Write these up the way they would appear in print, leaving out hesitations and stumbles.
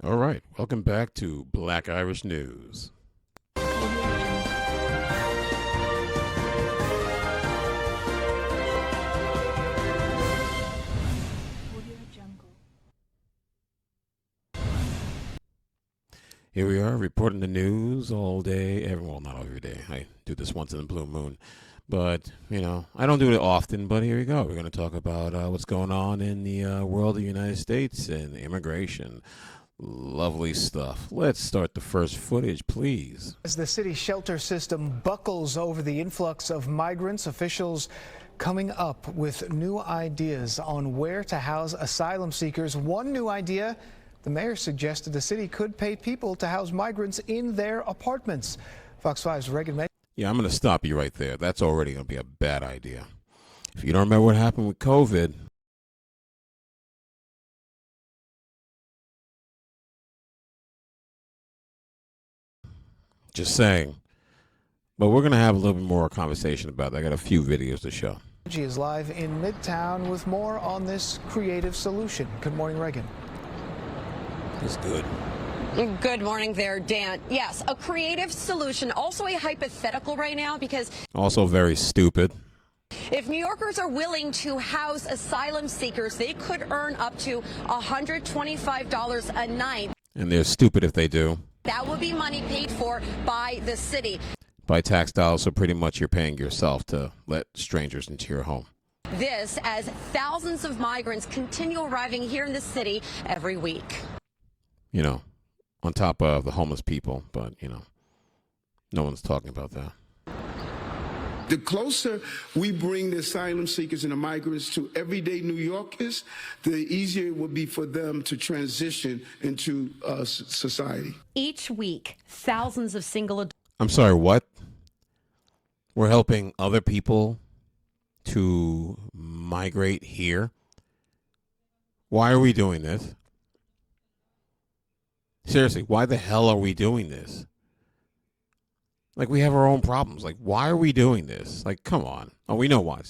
All right, welcome back to Black Irish News. Here we are reporting the news all day. Well, not every day. I do this once in a blue moon. But, I don't do it often, but here we go. We're going to talk about what's going on in the world of the United States and immigration. Lovely stuff. Let's start the first footage, please. As the city shelter system buckles over the influx of migrants, officials coming up with new ideas on where to house asylum seekers. One new idea, the mayor suggested the city could pay people to house migrants in their apartments. Fox 5's Reagan May. Yeah, I'm going to stop you right there. That's already going to be a bad idea. If you don't remember what happened with COVID, just saying. But we're going to have a little bit more conversation about that. I got a few videos to show. She is live in Midtown with more on this creative solution. Good morning, Reagan. It's good. Good morning there, Dan. Yes, a creative solution, also a hypothetical right now, because Also very stupid. if New Yorkers are willing to house asylum seekers, they could earn up to $125 a night. And they're stupid if they do. That would be money paid for by the city. By tax dollars, so pretty much you're paying yourself to let strangers into your home. This as thousands of migrants continue arriving here in the city every week. On top of the homeless people, but, no one's talking about that. The closer we bring the asylum seekers and the migrants to everyday New Yorkers, the easier it will be for them to transition into society. Each week, thousands of single adults. I'm sorry, what? We're helping other people to migrate here? Why are we doing this? Seriously, why the hell are we doing this? Like, we have our own problems. Like, why are we doing this? Like, come on. Oh, we know why.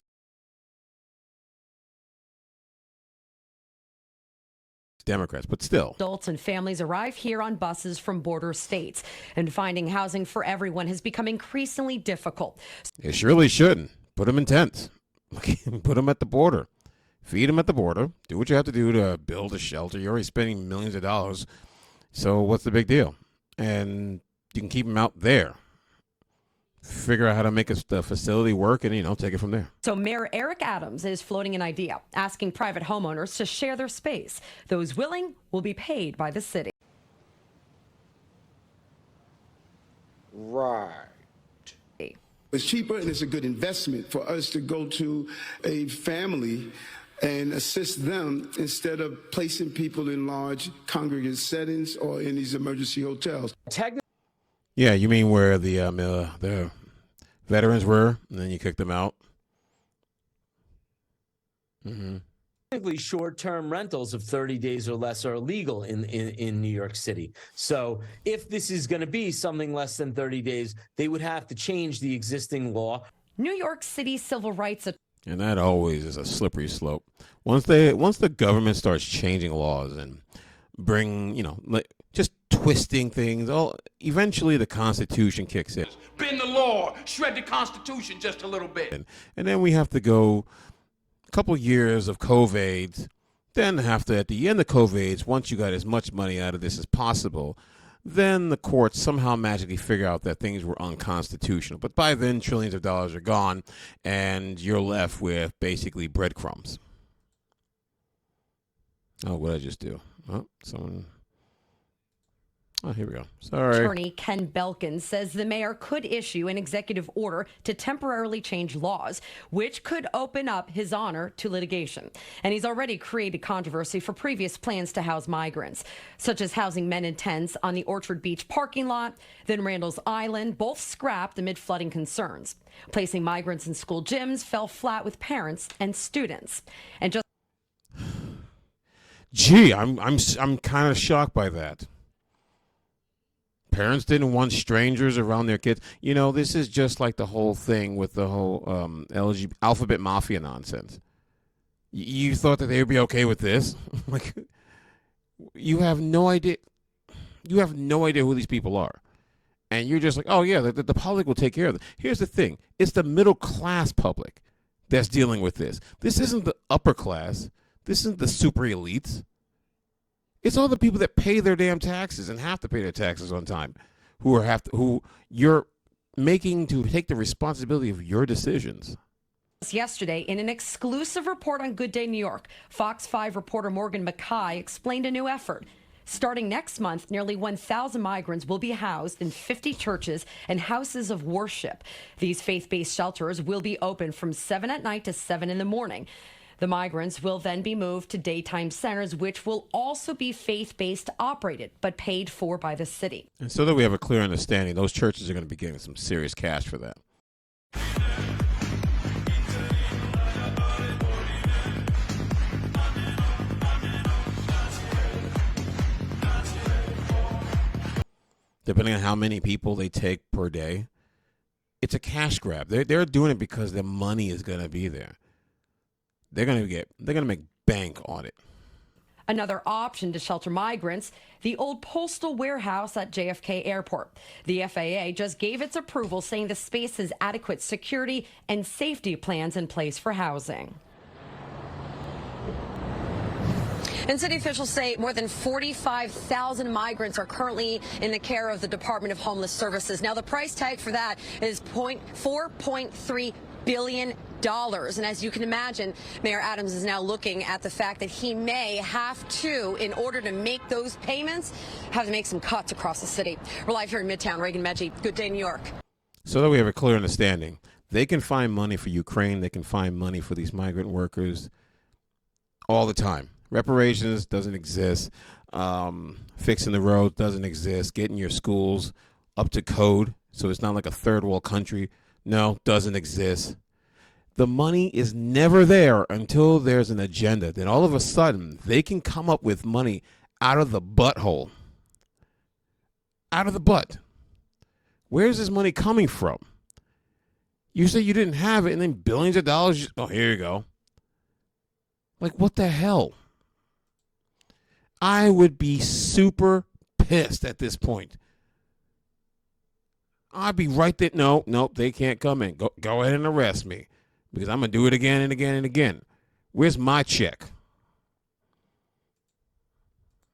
Democrats, but still. Adults and families arrive here on buses from border states, and finding housing for everyone has become increasingly difficult. It surely shouldn't. Put them in tents. Put them at the border. Feed them at the border. Do what you have to do to build a shelter. You're already spending millions of dollars. So what's the big deal? And you can keep them out there. Figure out how to make the facility work and, take it from there. So Mayor Eric Adams is floating an idea, asking private homeowners to share their space. Those willing will be paid by the city. Right. It's cheaper and it's a good investment for us to go to a family and assist them instead of placing people in large congregate settings or in these emergency hotels. Yeah, you mean where the veterans were, and then you kicked them out? Mm-hmm. Technically, short-term rentals of 30 days or less are illegal in New York City. So if this is going to be something less than 30 days, they would have to change the existing law. New York City civil rights. And that always is a slippery slope. Once the government starts changing laws and just twisting things, eventually the Constitution kicks in. Bend the law, shred the Constitution just a little bit. And then we have to go a couple years of COVID. Then at the end of COVID, once you got as much money out of this as possible, then the courts somehow magically figure out that things were unconstitutional. But by then, trillions of dollars are gone, and you're left with basically breadcrumbs. Oh, what did I just do? Oh, someone. Oh, here we go. Sorry. Attorney Ken Belkin says the mayor could issue an executive order to temporarily change laws, which could open up his honor to litigation. And he's already created controversy for previous plans to house migrants, such as housing men in tents on the Orchard Beach parking lot, then Randall's Island, both scrapped amid flooding concerns. Placing migrants in school gyms fell flat with parents and students. And just Gee, I'm kind of shocked by that. Parents didn't want strangers around their kids. This is just like the whole thing with the whole LGBT alphabet mafia nonsense. You thought that they would be okay with this? Like, you have no idea. You have no idea who these people are. And you're just like, oh, yeah, the public will take care of it. Here's the thing. It's the middle class public that's dealing with this. This isn't the upper class. This isn't the super elites. It's all the people that pay their damn taxes and have to pay their taxes on time, who you're making to take the responsibility of your decisions. Yesterday, in an exclusive report on Good Day New York, Fox 5 reporter Morgan Mackay explained a new effort. Starting next month, nearly 1,000 migrants will be housed in 50 churches and houses of worship. These faith-based shelters will be open from 7 at night to 7 in the morning. The migrants will then be moved to daytime centers, which will also be faith-based operated, but paid for by the city. And so that we have a clear understanding, those churches are going to be getting some serious cash for that. Depending on how many people they take per day, it's a cash grab. They're doing it because the money is going to be there. They're going to make bank on it. Another option to shelter migrants, the old postal warehouse at JFK Airport. The FAA just gave its approval, saying the space has adequate security and safety plans in place for housing. And city officials say more than 45,000 migrants are currently in the care of the Department of Homeless Services. Now, the price tag for that is $4.3 billion. And as you can imagine, Mayor Adams is now looking at the fact that he may have to, in order to make those payments, have to make some cuts across the city. We're live here in Midtown. Reagan Medji, Good Day New York. So that we have a clear understanding, they can find money for Ukraine. They can find money for these migrant workers all the time. Reparations doesn't exist. Fixing the road doesn't exist. Getting your schools up to code so it's not like a third world country. No, doesn't exist. The money is never there until there's an agenda. Then all of a sudden, they can come up with money out of the butthole. Out of the butt. Where's this money coming from? You say you didn't have it, and then billions of dollars. Oh, here you go. Like, what the hell? I would be super pissed at this point. I'd be right there. No, they can't come in. Go ahead and arrest me. Because I'm going to do it again and again and again. Where's my check?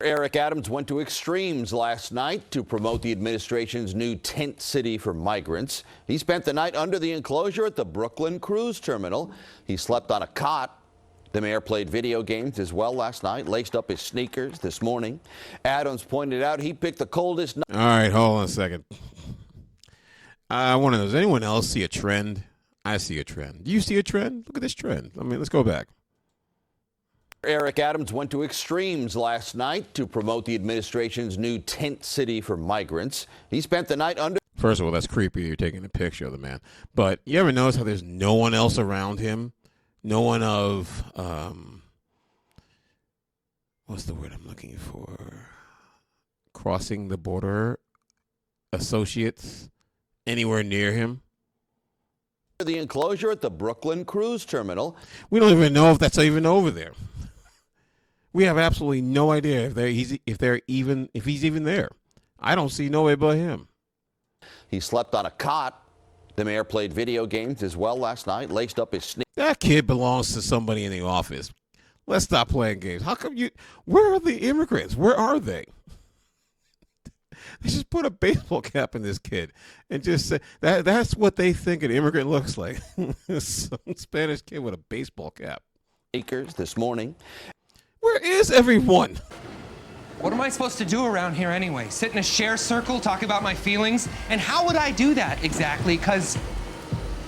Eric Adams went to extremes last night to promote the administration's new tent city for migrants. He spent the night under the enclosure at the Brooklyn Cruise Terminal. He slept on a cot. The mayor played video games as well last night, laced up his sneakers this morning. Adams pointed out he picked the coldest night. All right, hold on a second. I want to know, does anyone else see a trend? I see a trend. Do you see a trend? Look at this trend. I mean, let's go back. Eric Adams went to extremes last night to promote the administration's new tent city for migrants. He spent the night under. First of all, that's creepy. You're taking a picture of the man. But you ever notice how there's no one else around him? No one of, what's the word I'm looking for? Crossing the border associates anywhere near him? The enclosure at the Brooklyn Cruise Terminal. We don't even know if that's even over there. We have absolutely no idea if he's even there. I don't see nobody but him. He slept on a cot. The mayor played video games as well last night, laced up his sneakers. That kid belongs to somebody in the office. Let's stop playing games. How come where are the immigrants? Where are they? They just put a baseball cap in this kid and just say that's what they think an immigrant looks like. Some Spanish kid with a baseball cap. Sneakers this morning. Where is everyone? What am I supposed to do around here anyway? Sit in a share circle, talk about my feelings? And how would I do that exactly? Because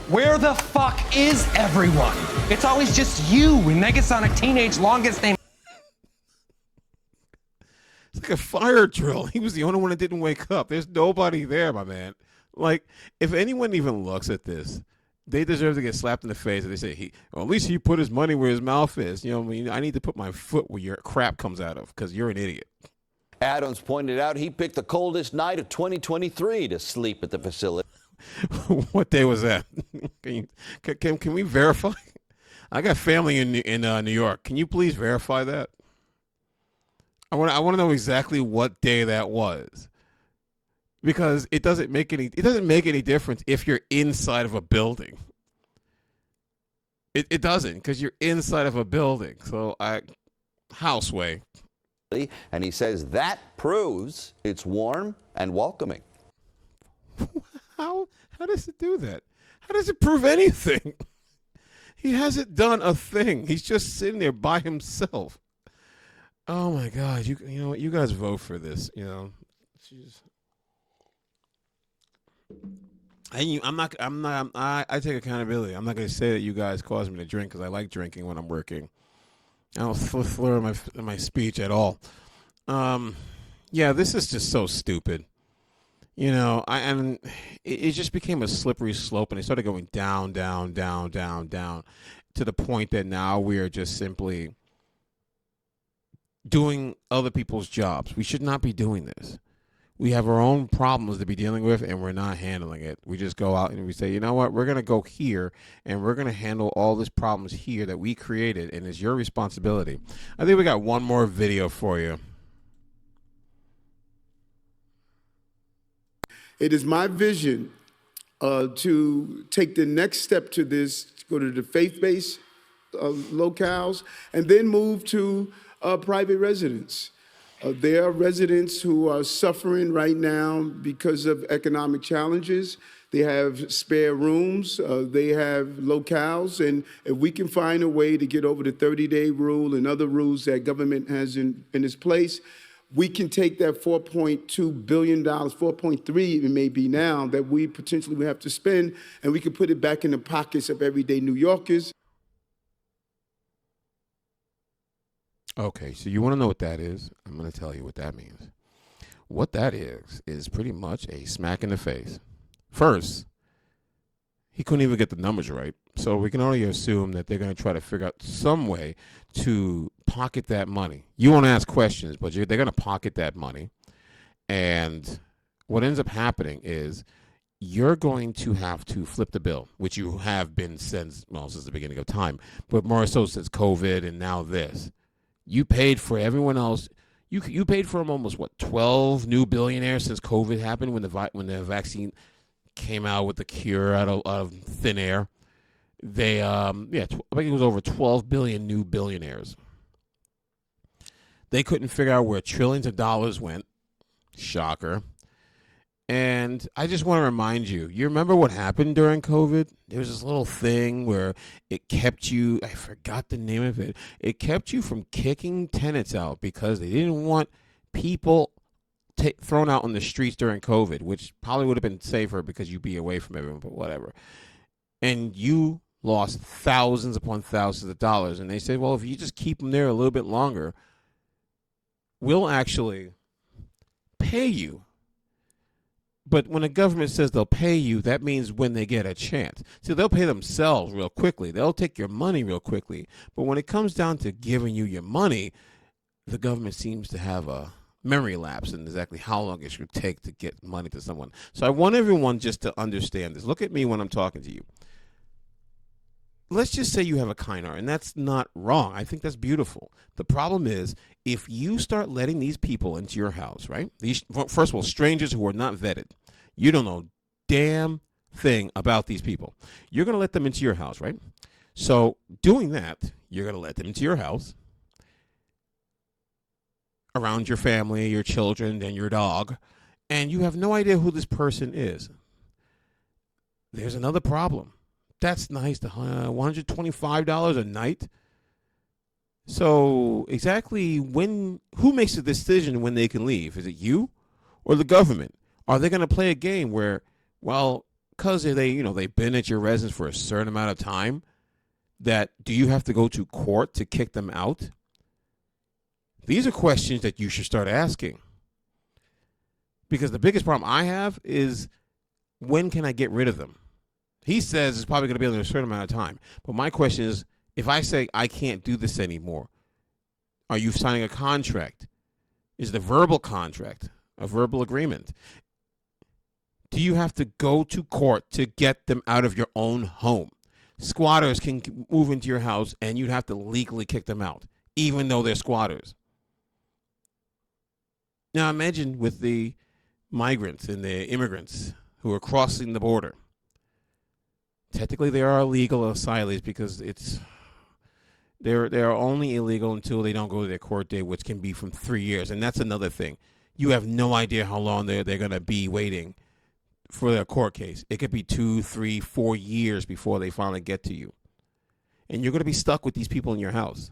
where the fuck is everyone? It's always just you and Negasonic Teenage longest name. It's like a fire drill. He was the only one that didn't wake up. There's nobody there, my man. Like, if anyone even looks at this, they deserve to get slapped in the face. And they say, at least he put his money where his mouth is. You know what I mean? I need to put my foot where your crap comes out of because you're an idiot. Adams pointed out he picked the coldest night of 2023 to sleep at the facility. What day was that? Can we verify? I got family in New York. Can you please verify that? I want to know exactly what day that was, because it doesn't make any difference if you're inside of a building. It doesn't, because you're inside of a building. So Houseway. And he says that proves it's warm and welcoming. How does it do that? How does it prove anything? He hasn't done a thing. He's just sitting there by himself. Oh my God! You know what? You guys vote for this. You know, jeez. I take accountability. I'm not going to say that you guys caused me to drink, because I like drinking when I'm working. I don't slur my speech at all. Yeah, this is just so stupid. You know, it just became a slippery slope, and it started going down, down, down, down, down, to the point that now we are just simply doing other people's jobs. We should not be doing this. We have our own problems to be dealing with, and we're not handling it. We just go out and we say, you know what, we're going to go here, and we're going to handle all these problems here that we created, and it's your responsibility. I think we got one more video for you. It is my vision to take the next step to this, to go to the faith-based locales, and then move to private residence. There are residents who are suffering right now because of economic challenges. They have spare rooms, they have locales, and if we can find a way to get over the 30-day rule and other rules that government has in its place, we can take that $4.2 billion, 4.3 even maybe now, that we potentially would have to spend, and we can put it back in the pockets of everyday New Yorkers. Okay, so you want to know what that is? I'm going to tell you what that means. What that is pretty much a smack in the face. First, he couldn't even get the numbers right, so we can only assume that they're going to try to figure out some way to pocket that money. You won't ask questions, but they're going to pocket that money, and what ends up happening is you're going to have to flip the bill, which you have been since the beginning of time, but more so since COVID and now this. You paid for everyone else. You paid for them almost 12 new billionaires since COVID happened, when the vaccine came out with the cure out of thin air. They I think it was over 12 billion new billionaires. They couldn't figure out where trillions of dollars went. Shocker. And I just want to remind you, you remember what happened during COVID? There was this little thing where it kept you, I forgot the name of it, it kept you from kicking tenants out because they didn't want people thrown out on the streets during COVID, which probably would have been safer because you'd be away from everyone, but whatever. And you lost thousands upon thousands of dollars. And they said, well, if you just keep them there a little bit longer, we'll actually pay you. But when the government says they'll pay you, that means when they get a chance. So they'll pay themselves real quickly. They'll take your money real quickly. But when it comes down to giving you your money, the government seems to have a memory lapse in exactly how long it should take to get money to someone. So I want everyone just to understand this. Look at me when I'm talking to you. Let's just say you have a kind heart, and that's not wrong. I think that's beautiful. The problem is, if you start letting these people into your house, right? First of all, strangers who are not vetted. You don't know damn thing about these people. You're going to let them into your house, right? So doing that, you're going to let them into your house, around your family, your children, and your dog, and you have no idea who this person is. There's another problem. That's nice, $125 a night. So exactly who makes the decision when they can leave? Is it you or the government? Are they going to play a game where, well, because they've been at your residence for a certain amount of time, that do you have to go to court to kick them out? These are questions that you should start asking. Because the biggest problem I have is, when can I get rid of them? He says it's probably going to be under a certain amount of time. But my question is, if I say I can't do this anymore, are you signing a contract? Is it a verbal contract, a verbal agreement? Do you have to go to court to get them out of your own home? Squatters can move into your house and you'd have to legally kick them out, even though they're squatters. Now imagine with the migrants and the immigrants who are crossing the border. Technically, they are illegal asylees because they're only illegal until they don't go to their court date, which can be from 3 years. And that's another thing. You have no idea how long they're going to be waiting for their court case. It could be 2, 3, 4 years before they finally get to you. And you're going to be stuck with these people in your house.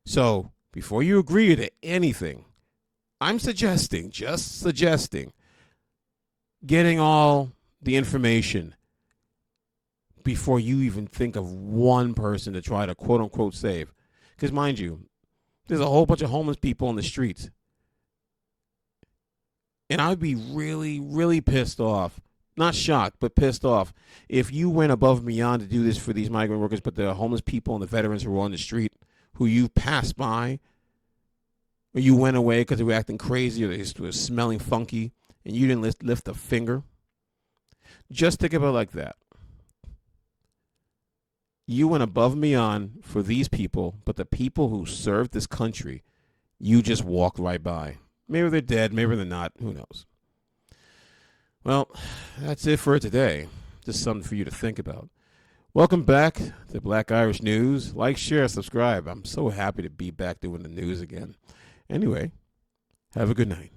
So before you agree to anything, I'm just suggesting, getting all the information before you even think of one person to try to quote unquote save. Because mind you, there's a whole bunch of homeless people on the streets. And I'd be really, really pissed off, not shocked, but pissed off, if you went above and beyond to do this for these migrant workers, but the homeless people and the veterans who were on the street, who you passed by, or you went away because they were acting crazy or they were smelling funky, and you didn't lift a finger. Just think about it like that. You went above and beyond for these people, but the people who served this country, you just walked right by. Maybe they're dead, maybe they're not, who knows. Well, that's it for today. Just something for you to think about. Welcome back to Black Irish News. Like, share, subscribe. I'm so happy to be back doing the news again. Anyway, have a good night.